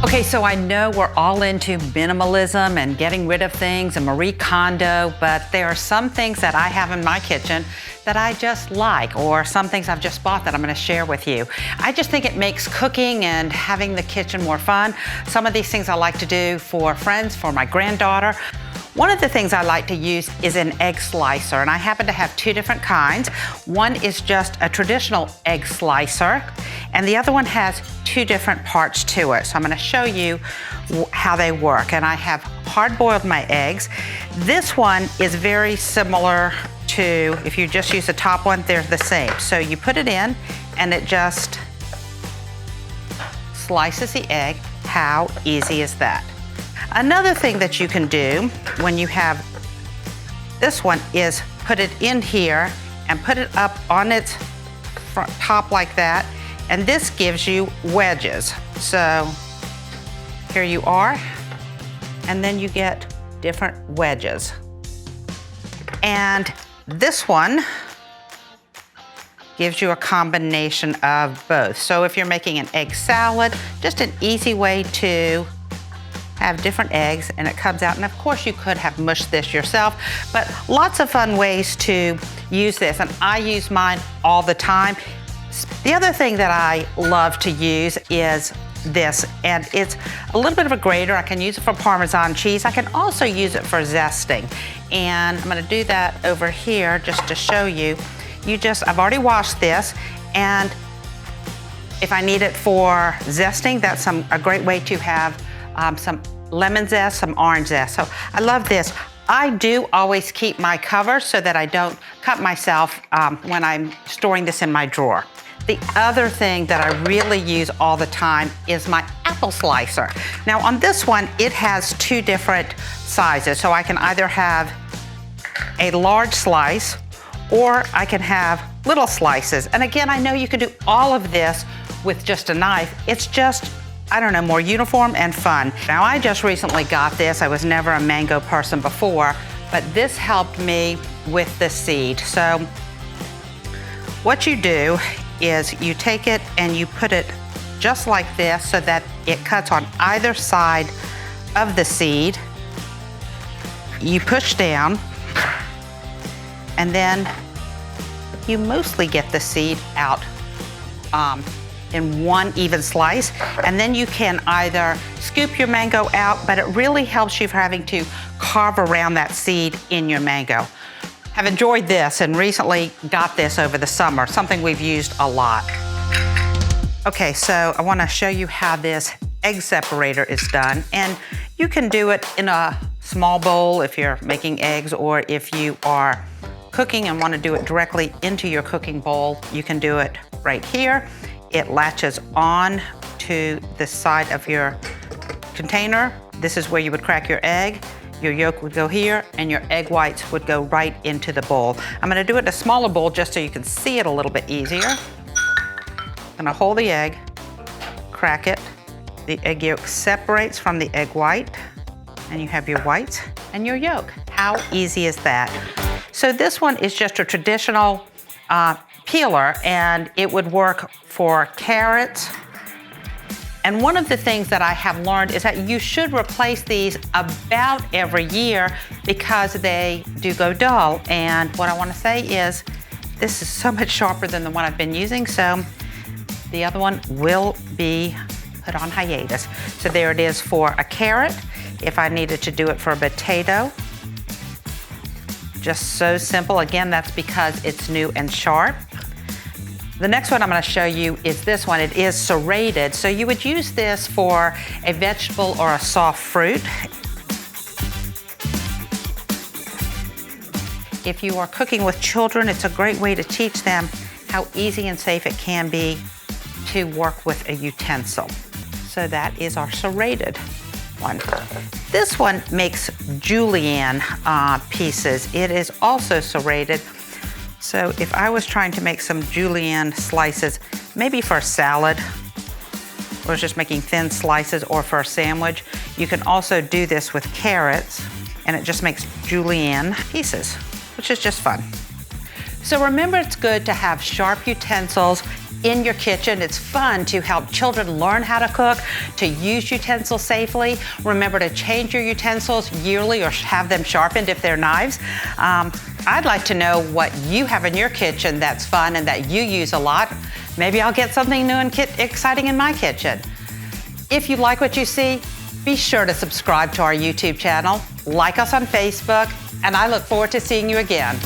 Okay, so I know we're all into minimalism and getting rid of things and Marie Kondo, but there are some things that I have in my kitchen that I just like, or some things I've just bought that I'm gonna share with you. I just think it makes cooking and having the kitchen more fun. Some of these things I like to do for friends, for my granddaughter. One of the things I like to use is an egg slicer, and I happen to have two different kinds. One is just a traditional egg slicer, and the other one has two different parts to it. So I'm gonna show you how they work. And I have hard-boiled my eggs. This one is very similar to, if you just use the top one, they're the same. So you put it in, and it just slices the egg. How easy is that? Another thing that you can do when you have this one is put it in here and put it up on its front top like that, and this gives you wedges. So here you are, and then you get different wedges. And this one gives you a combination of both. So if you're making an egg salad, just an easy way to have different eggs, and it comes out. And of course you could have mushed this yourself, but lots of fun ways to use this, and I use mine all the time. The other thing that I love to use is this, and it's a little bit of a grater. I can use it for Parmesan cheese. I can also use it for zesting, and I'm gonna do that over here just to show you. I've already washed this, and if I need it for zesting, that's a great way to have some lemon zest, some orange zest. So I love this. I do always keep my cover so that I don't cut myself when I'm storing this in my drawer. The other thing that I really use all the time is my apple slicer. Now on this one, it has two different sizes. So I can either have a large slice, or I can have little slices. And again, I know you can do all of this with just a knife. It's just, I don't know, more uniform and fun. Now I just recently got this. I was never a mango person before, but this helped me with the seed. So what you do is you take it and you put it just like this so that it cuts on either side of the seed. You push down, and then you mostly get the seed out in one even slice, and then you can either scoop your mango out, but it really helps you for having to carve around that seed in your mango. I've enjoyed this and recently got this over the summer, something we've used a lot. Okay, so I wanna show you how this egg separator is done, and you can do it in a small bowl if you're making eggs, or if you are cooking and wanna do it directly into your cooking bowl, you can do it right here. It latches on to the side of your container. This is where you would crack your egg. Your yolk would go here, and your egg whites would go right into the bowl. I'm gonna do it in a smaller bowl just so you can see it a little bit easier. I'm gonna hold the egg, crack it. The egg yolk separates from the egg white, and you have your whites and your yolk. How easy is that? So this one is just a traditional peeler, and it would work for carrots. And one of the things that I have learned is that you should replace these about every year because they do go dull. And what I want to say is this is so much sharper than the one I've been using, so the other one will be put on hiatus. So there it is for a carrot. If I needed to do it for a potato, just so simple. Again, that's because it's new and sharp. The next one I'm going to show you is this one. It is serrated, so you would use this for a vegetable or a soft fruit. If you are cooking with children, it's a great way to teach them how easy and safe it can be to work with a utensil. So that is our serrated one. This one makes julienne pieces. It is also serrated. So if I was trying to make some julienne slices, maybe for a salad, or just making thin slices, or for a sandwich, you can also do this with carrots, and it just makes julienne pieces, which is just fun. So remember, it's good to have sharp utensils in your kitchen. It's fun to help children learn how to cook, to use utensils safely. Remember to change your utensils yearly or have them sharpened if they're knives. I'd like to know what you have in your kitchen that's fun and that you use a lot. Maybe I'll get something new and exciting in my kitchen. If you like what you see, be sure to subscribe to our YouTube channel, like us on Facebook, and I look forward to seeing you again.